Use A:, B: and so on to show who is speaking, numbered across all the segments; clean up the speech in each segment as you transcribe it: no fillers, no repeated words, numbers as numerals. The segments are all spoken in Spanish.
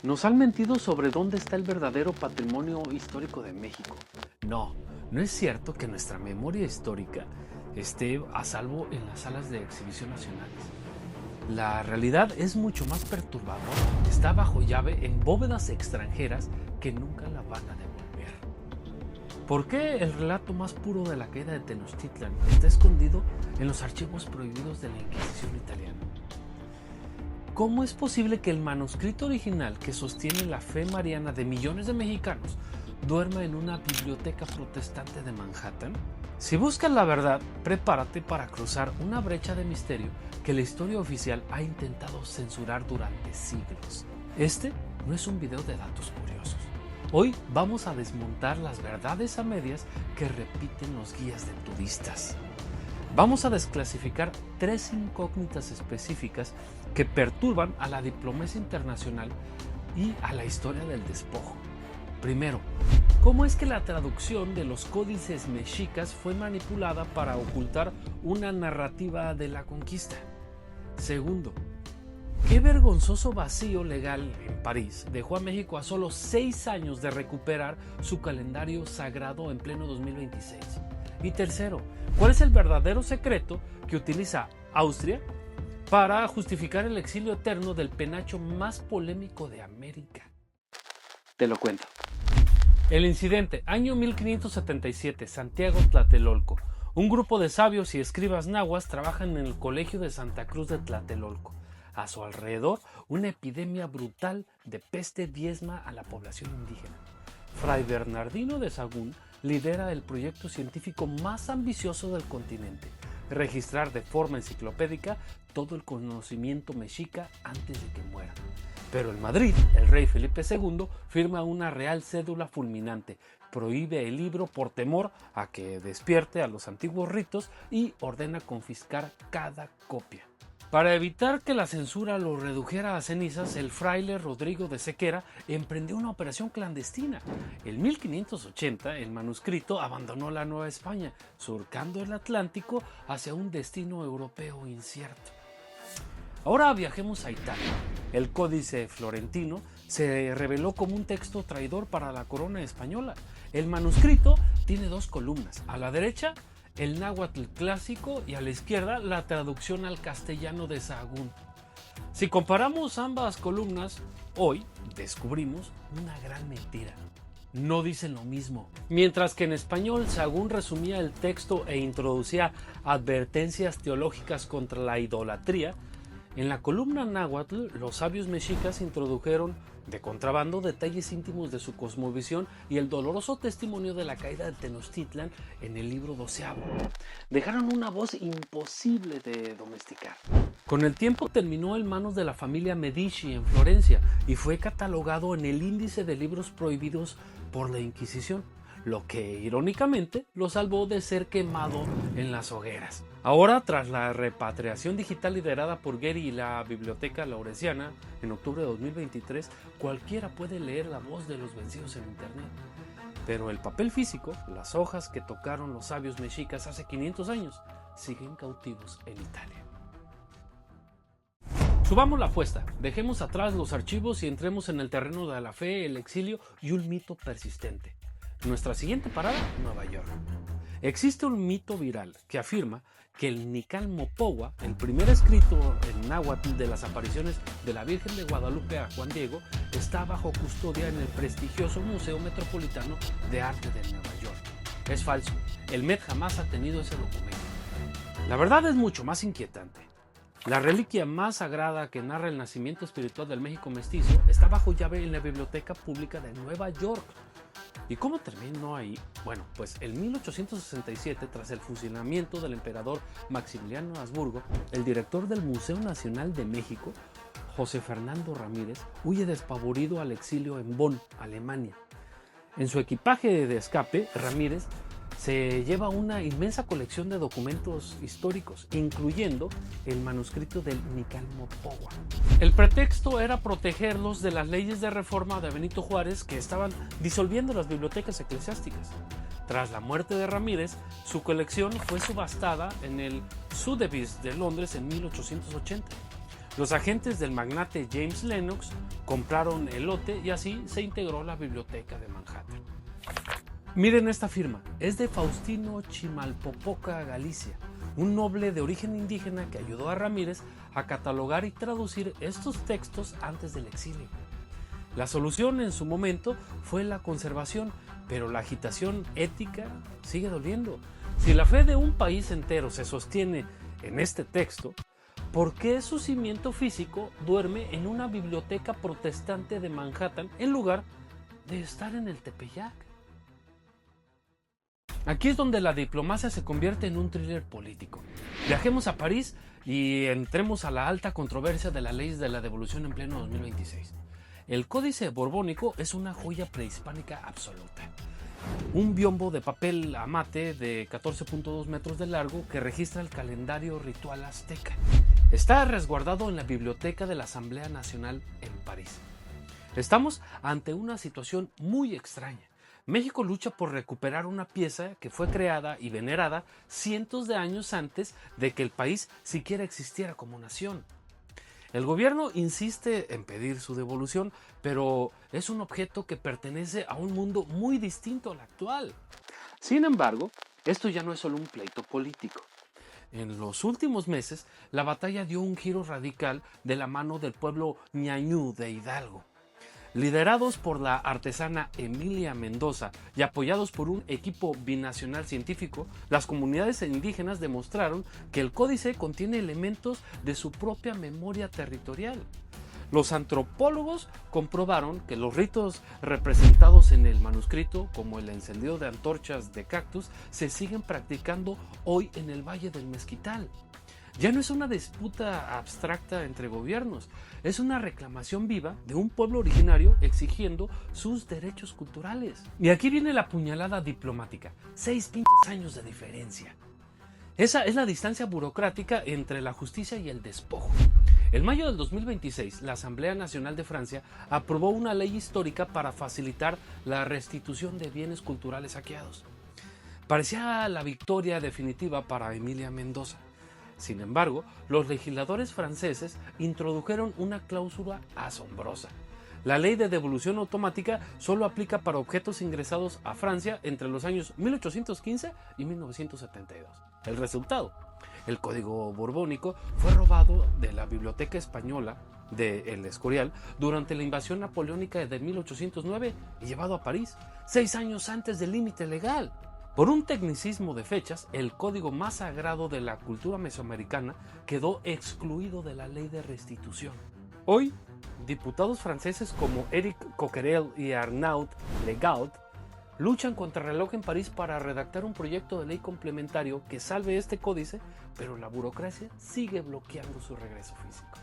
A: Nos han mentido sobre dónde está el verdadero patrimonio histórico de México. No es cierto que nuestra memoria histórica esté a salvo en las salas de exhibición nacionales. La realidad es mucho más perturbadora. Está bajo llave en bóvedas extranjeras que nunca la van a devolver. ¿Por qué el relato más puro de la caída de Tenochtitlan está escondido en los archivos prohibidos de la Inquisición italiana? ¿Cómo es posible que el manuscrito original que sostiene la fe mariana de millones de mexicanos duerma en una biblioteca protestante de Manhattan? Si buscas la verdad, prepárate para cruzar una brecha de misterio que la historia oficial ha intentado censurar durante siglos. Este no es un video de datos curiosos. Hoy vamos a desmontar las verdades a medias que repiten los guías de turistas. Vamos a desclasificar 3 incógnitas específicas que perturban a la diplomacia internacional y a la historia del despojo. Primero, ¿cómo es que la traducción de los códices mexicas fue manipulada para ocultar una narrativa de la conquista? Segundo, ¿qué vergonzoso vacío legal en París dejó a México a solo 6 años de recuperar su calendario sagrado en pleno 2026? Y tercero, ¿cuál es el verdadero secreto que utiliza Austria para justificar el exilio eterno del penacho más polémico de América? Te lo cuento. El incidente, año 1577, Santiago Tlatelolco. Un grupo de sabios y escribas nahuas trabajan en el colegio de Santa Cruz de Tlatelolco. A su alrededor, una epidemia brutal de peste diezma a la población indígena. Fray Bernardino de Sahagún lidera el proyecto científico más ambicioso del continente: registrar de forma enciclopédica todo el conocimiento mexica antes de que muera. Pero en Madrid, el rey Felipe II firma una real cédula fulminante, prohíbe el libro por temor a que despierte a los antiguos ritos y ordena confiscar cada copia. Para evitar que la censura lo redujera a cenizas, el fraile Rodrigo de Sequera emprendió una operación clandestina. En 1580, el manuscrito abandonó la Nueva España, surcando el Atlántico hacia un destino europeo incierto. Ahora viajemos a Italia. El Códice Florentino se reveló como un texto traidor para la corona española. El manuscrito tiene 2 columnas. A la derecha, el náhuatl clásico, y a la izquierda la traducción al castellano de Sahagún. Si comparamos ambas columnas, hoy descubrimos una gran mentira. No dicen lo mismo. Mientras que en español Sahagún resumía el texto e introducía advertencias teológicas contra la idolatría, en la columna náhuatl los sabios mexicas introdujeron de contrabando detalles íntimos de su cosmovisión y el doloroso testimonio de la caída de Tenochtitlan en el libro 12º. Dejaron una voz imposible de domesticar. Con el tiempo terminó en manos de la familia Medici en Florencia y fue catalogado en el índice de libros prohibidos por la Inquisición, lo que irónicamente lo salvó de ser quemado en las hogueras. Ahora, tras la repatriación digital liderada por Getty y la Biblioteca Lauresiana en octubre de 2023, cualquiera puede leer la voz de los vencidos en internet. Pero el papel físico, las hojas que tocaron los sabios mexicas hace 500 años, siguen cautivos en Italia. Subamos la apuesta, dejemos atrás los archivos y entremos en el terreno de la fe, el exilio y un mito persistente. Nuestra siguiente parada, Nueva York. Existe un mito viral que afirma que el Nicalmopowa, el primer escrito en náhuatl de las apariciones de la Virgen de Guadalupe a Juan Diego, está bajo custodia en el prestigioso Museo Metropolitano de Arte de Nueva York. Es falso, el Met jamás ha tenido ese documento. La verdad es mucho más inquietante. La reliquia más sagrada que narra el nacimiento espiritual del México mestizo está bajo llave en la Biblioteca Pública de Nueva York. ¿Y cómo terminó ahí? Bueno, pues en 1867, tras el fusilamiento del emperador Maximiliano Habsburgo, el director del Museo Nacional de México, José Fernando Ramírez, huye despavorido al exilio en Bonn, Alemania. En su equipaje de escape, Ramírez se lleva una inmensa colección de documentos históricos, incluyendo el manuscrito del Nicalmopowa. El pretexto era protegerlos de las leyes de reforma de Benito Juárez que estaban disolviendo las bibliotecas eclesiásticas. Tras la muerte de Ramírez, su colección fue subastada en el Sotheby's de Londres en 1880. Los agentes del magnate James Lennox compraron el lote y así se integró la biblioteca de Manhattan. Miren esta firma, es de Faustino Chimalpopoca, Galicia, un noble de origen indígena que ayudó a Ramírez a catalogar y traducir estos textos antes del exilio. La solución en su momento fue la conservación, pero la agitación ética sigue doliendo. Si la fe de un país entero se sostiene en este texto, ¿por qué su cimiento físico duerme en una biblioteca protestante de Manhattan en lugar de estar en el Tepeyac? Aquí es donde la diplomacia se convierte en un thriller político. Viajemos a París y entremos a la alta controversia de la ley de la devolución en pleno 2026. El Códice Borbónico es una joya prehispánica absoluta. Un biombo de papel amate de 14.2 metros de largo que registra el calendario ritual azteca. Está resguardado en la Biblioteca de la Asamblea Nacional en París. Estamos ante una situación muy extraña. México lucha por recuperar una pieza que fue creada y venerada cientos de años antes de que el país siquiera existiera como nación. El gobierno insiste en pedir su devolución, pero es un objeto que pertenece a un mundo muy distinto al actual. Sin embargo, esto ya no es solo un pleito político. En los últimos meses, la batalla dio un giro radical de la mano del pueblo ñañú de Hidalgo. Liderados por la artesana Emilia Mendoza y apoyados por un equipo binacional científico, las comunidades indígenas demostraron que el códice contiene elementos de su propia memoria territorial. Los antropólogos comprobaron que los ritos representados en el manuscrito, como el encendido de antorchas de cactus, se siguen practicando hoy en el Valle del Mezquital. Ya no es una disputa abstracta entre gobiernos, es una reclamación viva de un pueblo originario exigiendo sus derechos culturales. Y aquí viene la puñalada diplomática, 6 años de diferencia. Esa es la distancia burocrática entre la justicia y el despojo. En mayo del 2026, la Asamblea Nacional de Francia aprobó una ley histórica para facilitar la restitución de bienes culturales saqueados. Parecía la victoria definitiva para Emilia Mendoza. Sin embargo, los legisladores franceses introdujeron una cláusula asombrosa. La ley de devolución automática solo aplica para objetos ingresados a Francia entre los años 1815 y 1972. El resultado: el Código Borbónico fue robado de la Biblioteca Española de El Escorial durante la invasión napoleónica de 1809 y llevado a París 6 años antes del límite legal. Por un tecnicismo de fechas, el código más sagrado de la cultura mesoamericana quedó excluido de la ley de restitución. Hoy, diputados franceses como Éric Coquerel y Arnaud Legault luchan contra el reloj en París para redactar un proyecto de ley complementario que salve este códice, pero la burocracia sigue bloqueando su regreso físico.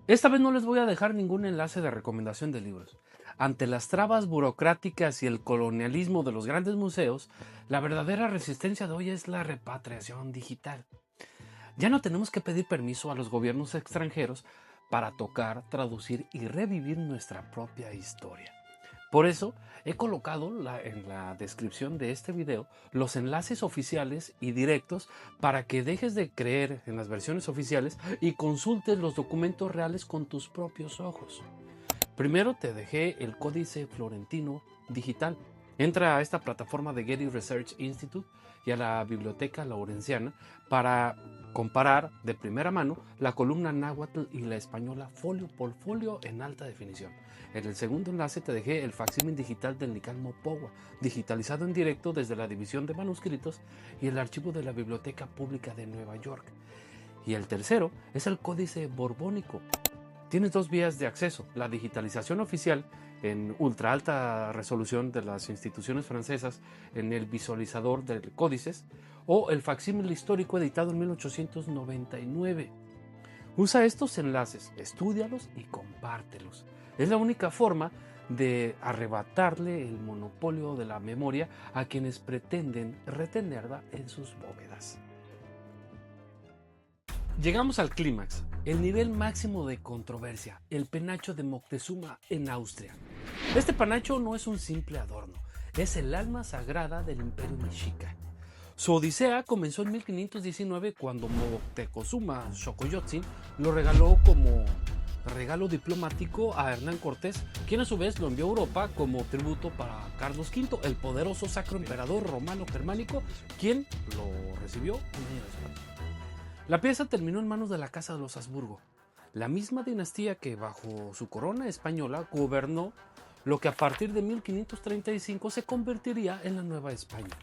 A: Esta vez no les voy a dejar ningún enlace de recomendación de libros. Ante las trabas burocráticas y el colonialismo de los grandes museos, la verdadera resistencia de hoy es la repatriación digital. Ya no tenemos que pedir permiso a los gobiernos extranjeros para tocar, traducir y revivir nuestra propia historia. Por eso, he colocado en la descripción de este video los enlaces oficiales y directos para que dejes de creer en las versiones oficiales y consultes los documentos reales con tus propios ojos. Primero te dejé el Códice Florentino digital. Entra a esta plataforma de Getty Research Institute y a la Biblioteca Laurenciana para comparar de primera mano la columna náhuatl y la española folio por folio en alta definición. En el segundo enlace te dejé el facsímil digital del Nican Mopogua, digitalizado en directo desde la División de Manuscritos y el archivo de la Biblioteca Pública de Nueva York. Y el tercero es el Códice Borbónico. Tienes 2 vías de acceso: la digitalización oficial en ultra alta resolución de las instituciones francesas en el visualizador de códices, o el facsímil histórico editado en 1899. Usa estos enlaces, estúdialos y compártelos. Es la única forma de arrebatarle el monopolio de la memoria a quienes pretenden retenerla en sus bóvedas. Llegamos al clímax, el nivel máximo de controversia, el penacho de Moctezuma en Austria. Este penacho no es un simple adorno, es el alma sagrada del Imperio Mexica. Su odisea comenzó en 1519 cuando Moctezuma Xocoyotzin lo regaló como regalo diplomático a Hernán Cortés, quien a su vez lo envió a Europa como tributo para Carlos V, el poderoso sacro emperador romano germánico, quien lo recibió un año después. La pieza terminó en manos de la Casa de los Habsburgo, la misma dinastía que bajo su corona española gobernó lo que a partir de 1535 se convertiría en la Nueva España.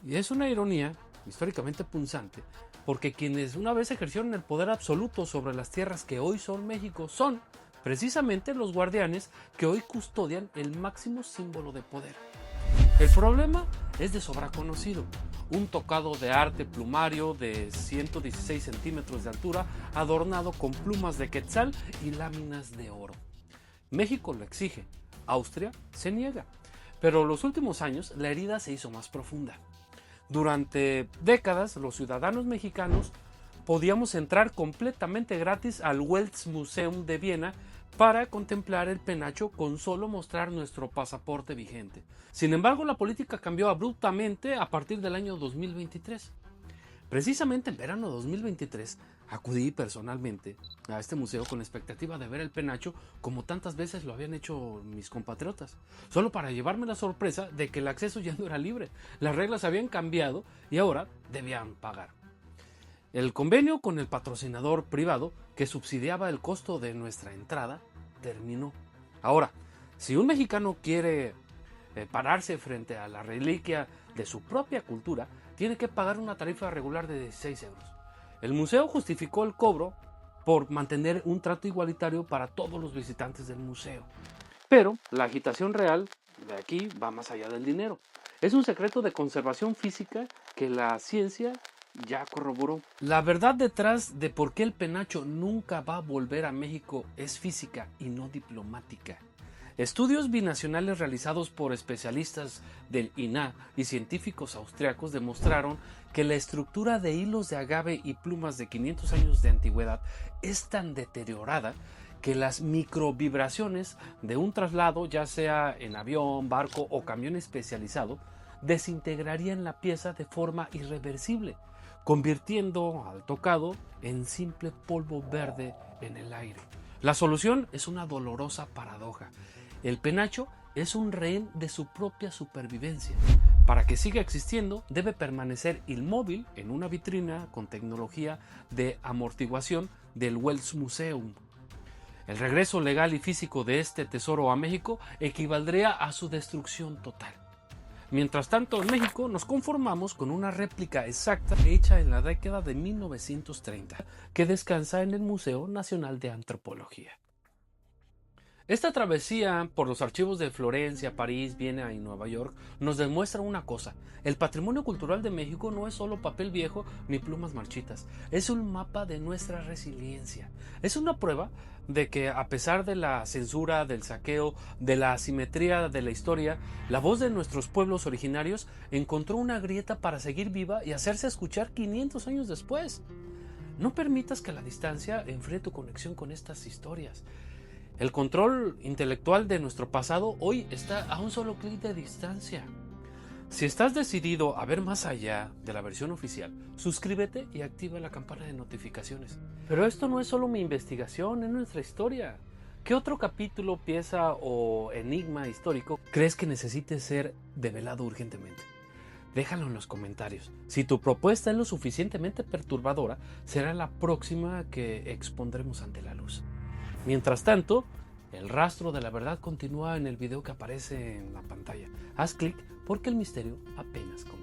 A: Y es una ironía históricamente punzante, porque quienes una vez ejercieron el poder absoluto sobre las tierras que hoy son México son precisamente los guardianes que hoy custodian el máximo símbolo de poder. El problema es de sobra conocido: un tocado de arte plumario de 116 centímetros de altura adornado con plumas de quetzal y láminas de oro. México lo exige, Austria se niega, pero en los últimos años la herida se hizo más profunda. Durante décadas, los ciudadanos mexicanos podíamos entrar completamente gratis al Weltmuseum de Viena para contemplar el penacho con solo mostrar nuestro pasaporte vigente. Sin embargo, la política cambió abruptamente a partir del año 2023. Precisamente en verano de 2023 acudí personalmente a este museo con la expectativa de ver el penacho como tantas veces lo habían hecho mis compatriotas, solo para llevarme la sorpresa de que el acceso ya no era libre, las reglas habían cambiado y ahora debían pagar. El convenio con el patrocinador privado que subsidiaba el costo de nuestra entrada terminó. Ahora, si un mexicano quiere pararse frente a la reliquia de su propia cultura, tiene que pagar una tarifa regular de 16 euros. El museo justificó el cobro por mantener un trato igualitario para todos los visitantes del museo. Pero la agitación real de aquí va más allá del dinero. Es un secreto de conservación física que la ciencia ya corroboró. La verdad detrás de por qué el penacho nunca va a volver a México es física y no diplomática. Estudios binacionales realizados por especialistas del INAH y científicos austriacos demostraron que la estructura de hilos de agave y plumas de 500 años de antigüedad es tan deteriorada que las microvibraciones de un traslado, ya sea en avión, barco o camión especializado, desintegrarían la pieza de forma irreversible, convirtiendo al tocado en simple polvo verde en el aire. La solución es una dolorosa paradoja. El penacho es un rehén de su propia supervivencia. Para que siga existiendo, debe permanecer inmóvil en una vitrina con tecnología de amortiguación del Weltmuseum. El regreso legal y físico de este tesoro a México equivaldría a su destrucción total. Mientras tanto, en México nos conformamos con una réplica exacta hecha en la década de 1930 que descansa en el Museo Nacional de Antropología. Esta travesía por los archivos de Florencia, París, Viena y Nueva York nos demuestra una cosa: el patrimonio cultural de México no es solo papel viejo ni plumas marchitas, es un mapa de nuestra resiliencia. Es una prueba de que a pesar de la censura, del saqueo, de la asimetría de la historia, la voz de nuestros pueblos originarios encontró una grieta para seguir viva y hacerse escuchar 500 años después. No permitas que la distancia enfríe tu conexión con estas historias. El control intelectual de nuestro pasado hoy está a un solo clic de distancia. Si estás decidido a ver más allá de la versión oficial, suscríbete y activa la campana de notificaciones. Pero esto no es solo mi investigación, es nuestra historia. ¿Qué otro capítulo, pieza o enigma histórico crees que necesite ser develado urgentemente? Déjalo en los comentarios. Si tu propuesta es lo suficientemente perturbadora, será la próxima que expondremos ante la luz. Mientras tanto, el rastro de la verdad continúa en el video que aparece en la pantalla. Haz clic porque el misterio apenas comienza.